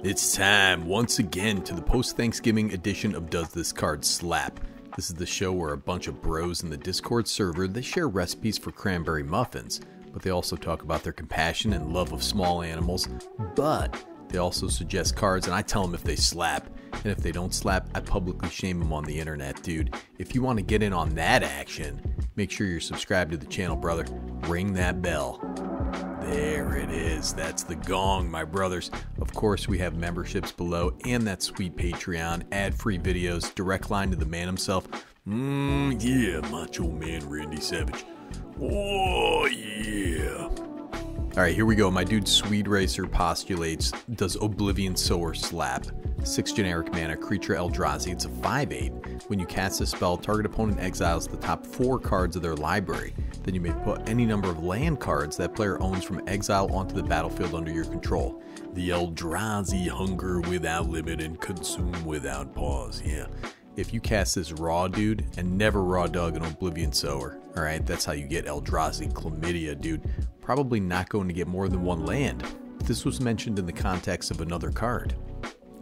It's time once again to the post-Thanksgiving edition of Does This Card Slap? This is the show where a bunch of bros in the Discord server, they share recipes for cranberry muffins, but they also talk about their compassion and love of small animals, but they also suggest cards and I tell them if they slap, and if they don't slap, I publicly shame them on the internet, dude. If you want to get in on that action, make sure you're subscribed to the channel, brother. Ring that bell. There it is. That's the gong, my brothers. Of course, we have memberships below and that sweet Patreon, ad-free videos, direct line to the man himself. Yeah, Macho Man Randy Savage. Oh, yeah. All right, here we go. My dude Swede Racer postulates, does Oblivion Sower slap? 6 generic mana, creature Eldrazi. It's a 5/8. When you cast a spell, target opponent exiles the top 4 cards of their library. Then you may put any number of land cards that player owns from exile onto the battlefield under your control. The Eldrazi hunger without limit and consume without pause. Yeah. If you cast this raw, dude, and never raw dog an Oblivion Sower, alright, that's how you get Eldrazi Chlamydia, dude. Probably not going to get more than 1 land. This was mentioned in the context of another card.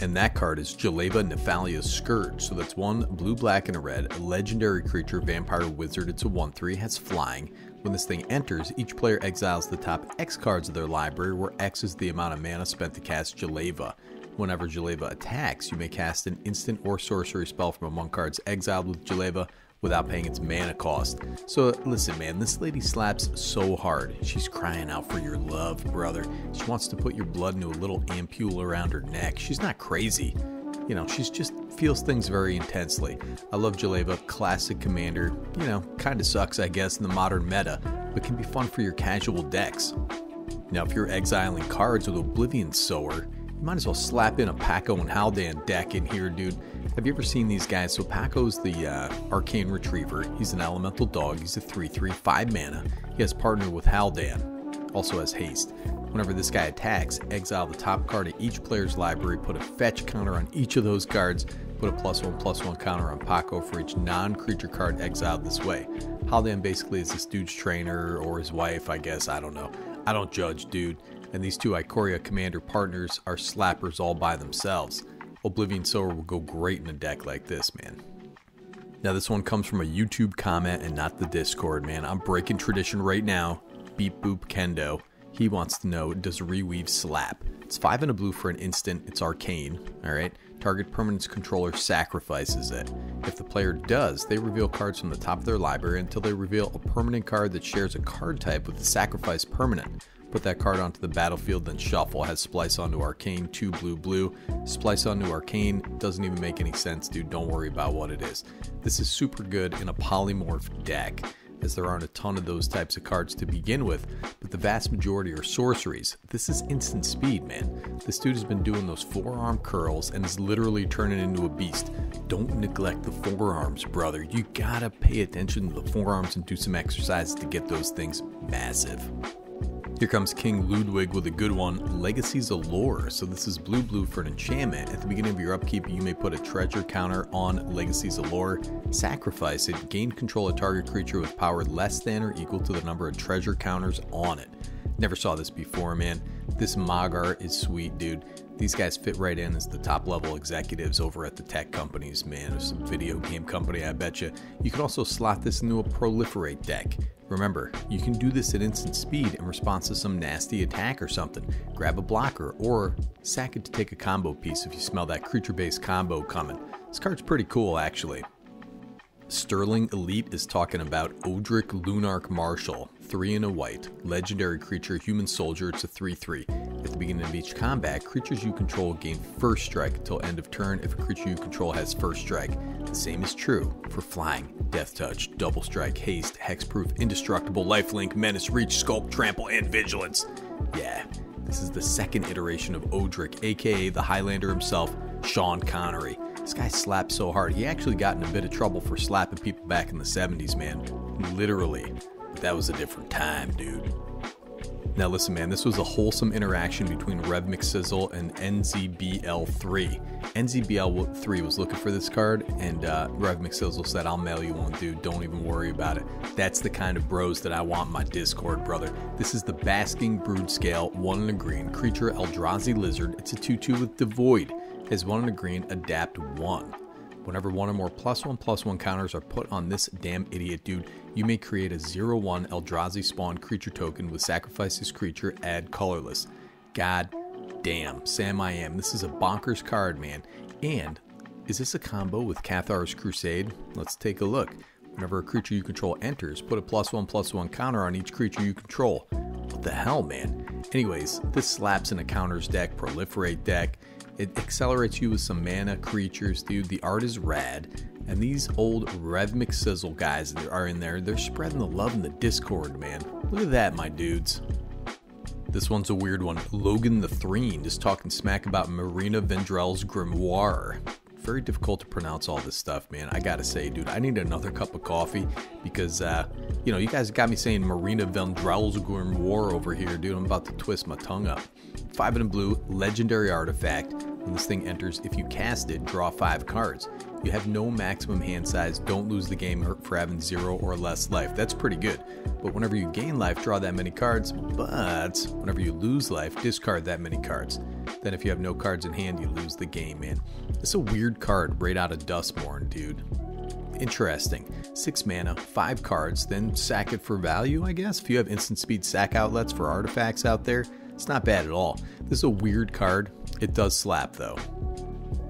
And that card is Jeleva Nefalia's Scourge. So that's 1 blue, black, and a red, a legendary creature, vampire wizard. It's a 1/3, has flying. When this thing enters, each player exiles the top X cards of their library, where X is the amount of mana spent to cast Jeleva. Whenever Jeleva attacks, you may cast an instant or sorcery spell from among cards exiled with Jeleva without paying its mana cost. So listen, man, this lady slaps so hard. She's crying out for your love, brother. She wants to put your blood into a little ampule around her neck. She's not crazy. You know, she's just feels things very intensely. I love Jeleva, classic commander. You know, kind of sucks, I guess, in the modern meta, but can be fun for your casual decks. Now, if you're exiling cards with Oblivion Sower, you might as well slap in a Paco and Haldan deck in here, dude. Have you ever seen these guys? So Paco's the Arcane Retriever. He's an elemental dog. He's a 3/3, 5 mana. He has partnered with Haldan. Also has haste. Whenever this guy attacks, exile the top card of each player's library, put a fetch counter on each of those cards, put a +1/+1 counter on Paco for each non-creature card exiled this way. Haldan basically is this dude's trainer or his wife, I guess. I don't know. I don't judge, dude. And these 2 Ikoria commander partners are slappers all by themselves. Oblivion Sower will go great in a deck like this, man. Now this one comes from a YouTube comment and not the Discord, man. I'm breaking tradition right now. Beep Boop Kendo. He wants to know, does Reweave slap? It's 5 and a blue for an instant. It's arcane. Alright. Target permanent's controller sacrifices it. If the player does, they reveal cards from the top of their library until they reveal a permanent card that shares a card type with the sacrifice permanent. Put that card onto the battlefield, then shuffle. Has splice onto arcane, 2 blue. Splice onto arcane doesn't even make any sense, dude. Don't worry about what it is. This is super good in a polymorph deck, as there aren't a ton of those types of cards to begin with, but the vast majority are sorceries. This is instant speed, man. This dude has been doing those forearm curls and is literally turning into a beast. Don't neglect the forearms, brother. You gotta pay attention to the forearms and do some exercises to get those things massive. Here comes King Ludwig with a good one, Legacy's Allure. So this is blue for an enchantment. At the beginning of your upkeep, you may put a treasure counter on Legacy's Allure, sacrifice it, gain control of target creature with power less than or equal to the number of treasure counters on it. Never saw this before, man. This Magar is sweet, dude. These guys fit right in as the top level executives over at the tech companies, man. There's some video game company, I betcha. You can also slot this into a proliferate deck. Remember, you can do this at instant speed in response to some nasty attack or something. Grab a blocker, or sack it to take a combo piece if you smell that creature-based combo coming. This card's pretty cool, actually. Sterling Elite is talking about Odric Lunarch Marshal, 3 and a white, legendary creature, human soldier. It's a 3/3. At the beginning of each combat, creatures you control gain first strike until end of turn if a creature you control has first strike. The same is true for flying, death touch, double strike, haste, hexproof, indestructible, lifelink, menace, reach, sculpt, trample, and vigilance. Yeah, this is the second iteration of Odric, aka the Highlander himself, Sean Connery. This guy slaps so hard, he actually got in a bit of trouble for slapping people back in the 70s, man. Literally. But that was a different time, dude. Now listen, man, this was a wholesome interaction between Rev McSizzle and NZBL3. NZBL3 was looking for this card, and Rev McSizzle said, I'll mail you one, dude. Don't even worry about it. That's the kind of bros that I want in my Discord, brother. This is the Basking Brood Scale, 1 in a green, creature Eldrazi Lizard. It's a 2/2 with Devoid. Has 1 in a green, adapt 1. Whenever one or more +1/+1 counters are put on this damn idiot dude, you may create a 0/1 Eldrazi spawn creature token with sacrifice this creature, add colorless. God damn, Sam I am. This is a bonkers card, man. And is this a combo with Cathar's Crusade? Let's take a look. Whenever a creature you control enters, put a +1/+1 counter on each creature you control. What the hell, man? Anyways, this slaps in a counters deck, proliferate deck. It accelerates you with some mana creatures, dude. The art is rad. And these old Rev McSizzle guys that are in there, they're spreading the love in the Discord, man. Look at that, my dudes. This one's a weird one. Logan the Threen just talking smack about Marina Vendrell's Grimoire. Very difficult to pronounce all this stuff, man. I gotta say, dude, I need another cup of coffee because, you know, you guys got me saying Marina Vendrell's Grimoire over here, dude. I'm about to twist my tongue up. 5 in blue, legendary artifact. When this thing enters, if you cast it, draw 5 cards. You have no maximum hand size. Don't lose the game for having 0 or less life. That's pretty good. But whenever you gain life, draw that many cards. But whenever you lose life, discard that many cards. Then if you have no cards in hand, you lose the game, man. It's a weird card right out of Duskmourn, dude. Interesting. 6 mana, 5 cards, then sack it for value, I guess. If you have instant speed sack outlets for artifacts out there, it's not bad at all. This is a weird card. It does slap, though.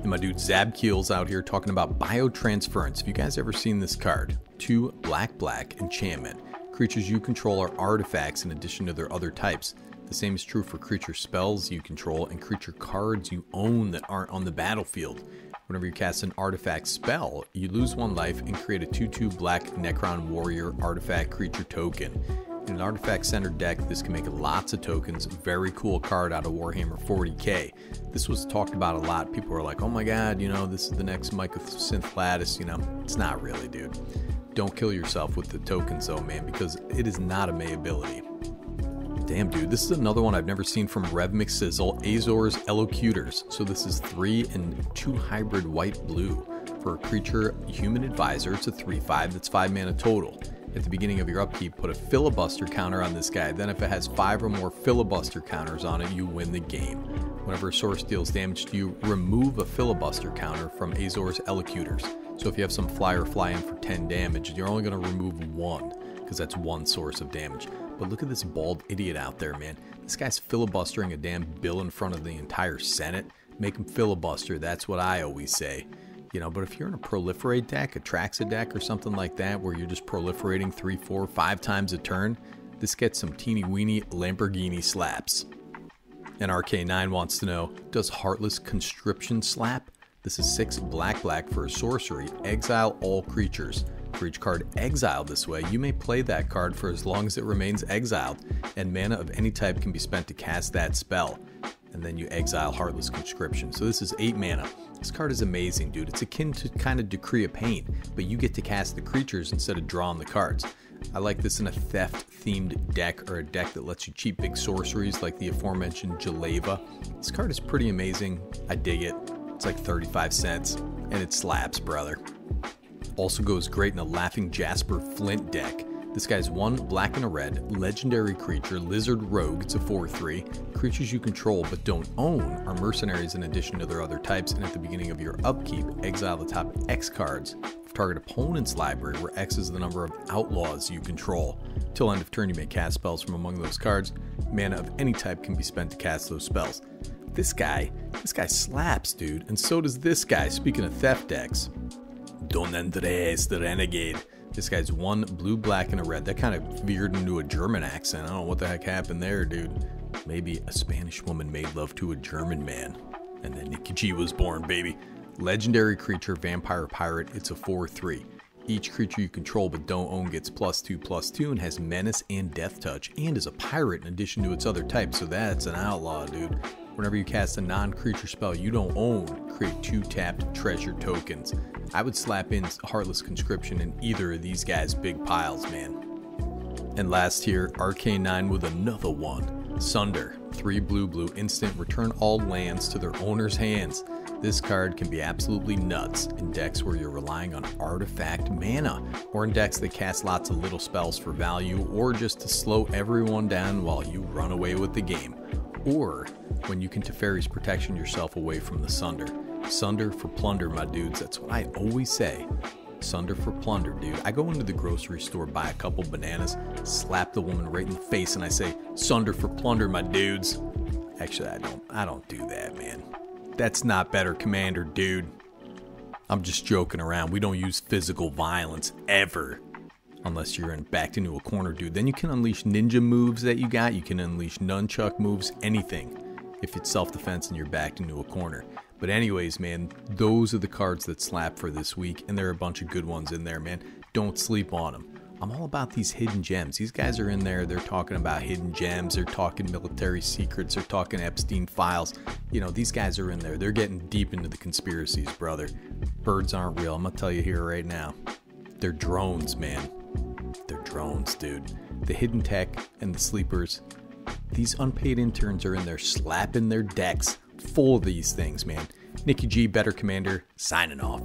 And my dude Zabkeel's out here talking about Biotransference. Have you guys ever seen this card? 2 black enchantment. Creatures you control are artifacts in addition to their other types. The same is true for creature spells you control and creature cards you own that aren't on the battlefield. Whenever you cast an artifact spell, you lose 1 life and create a 2/2 black Necron Warrior artifact creature token. In an artifact-centered deck, this can make lots of tokens. Very cool card out of Warhammer 40k. This was talked about a lot. People were like, oh my god, you know, this is the next Mycosynth Lattice. You know, it's not really, dude. Don't kill yourself with the tokens though, man, because it is not a May ability. Damn, dude, this is another one I've never seen from Rev McSizzle, Azor's Elocutors. So this is 3 and 2 hybrid white-blue. For a creature human advisor, it's a 3/5 that's 5 mana total. At the beginning of your upkeep, put a filibuster counter on this guy. Then if it has 5 or more filibuster counters on it, you win the game. Whenever a source deals damage to you, remove a filibuster counter from Azor's Elocutors. So if you have some flyer fly in for 10 damage, you're only going to remove 1, because that's 1 source of damage. But look at this bald idiot out there, man. This guy's filibustering a damn bill in front of the entire Senate. Make him filibuster, that's what I always say. You know, but if you're in a proliferate deck, a Traxa deck or something like that, where you're just proliferating 3, 4, 5 times a turn, this gets some teeny weeny Lamborghini slaps. And RK9 wants to know, does Heartless Conscription slap? This is 6 black for a sorcery. Exile all creatures. For each card exiled this way, you may play that card for as long as it remains exiled, and mana of any type can be spent to cast that spell. And then you exile Heartless Conscription. So this is 8 mana. This card is amazing, dude. It's akin to kind of Decree of Pain, but you get to cast the creatures instead of drawing the cards. I like this in a theft-themed deck, or a deck that lets you cheat big sorceries like the aforementioned Jaleva. This card is pretty amazing. I dig it. It's like 35 cents, and it slaps, brother. Also goes great in a Laughing Jasper Flint deck. This guy's 1 black and a red, legendary creature, Lizard Rogue. It's a 4/3. Creatures you control but don't own are mercenaries in addition to their other types, and at the beginning of your upkeep, exile the top X cards of target opponent's library, where X is the number of outlaws you control. Till end of turn, you may cast spells from among those cards. Mana of any type can be spent to cast those spells. This guy slaps, dude, and so does this guy. Speaking of theft decks, Don Andres the Renegade. This guy's 1 blue, black, and a red. That kind of veered into a German accent. I don't know what the heck happened there, dude. Maybe a Spanish woman made love to a German man, and then Nikki G was born, baby. Legendary creature, Vampire Pirate. It's a 4/3. Each creature you control but don't own gets +2/+2 and has Menace and Death Touch, and is a pirate in addition to its other type, so that's an outlaw, dude. Whenever you cast a non-creature spell you don't own, create 2 tapped treasure tokens. I would slap in Heartless Conscription in either of these guys' big piles, man. And last here, RK9 with another one. Sunder, 3 blue, instant, return all lands to their owner's hands. This card can be absolutely nuts in decks where you're relying on artifact mana, or in decks that cast lots of little spells for value, or just to slow everyone down while you run away with the game. Or when you can Teferi's Protection yourself away from the Sunder. Sunder for plunder, my dudes, that's what I always say. Sunder for plunder, dude. I go into the grocery store, buy a couple bananas, slap the woman right in the face, and I say, Sunder for plunder, my dudes. Actually, I don't do that, man. That's not better, Commander, dude. I'm just joking around. We don't use physical violence ever. Unless you're backed into a corner, dude. Then you can unleash ninja moves that you got. You can unleash nunchuck moves, anything. If it's self-defense and you're backed into a corner. But anyways, man, those are the cards that slap for this week. And there are a bunch of good ones in there, man. Don't sleep on them. I'm all about these hidden gems. These guys are in there. They're talking about hidden gems. They're talking military secrets. They're talking Epstein files. You know, these guys are in there. They're getting deep into the conspiracies, brother. Birds aren't real. I'm going to tell you here right now. They're drones, man. They're drones, dude. The hidden tech and the sleepers. These unpaid interns are in there slapping their decks full of these things, man. Nikki G, Better Commander, signing off.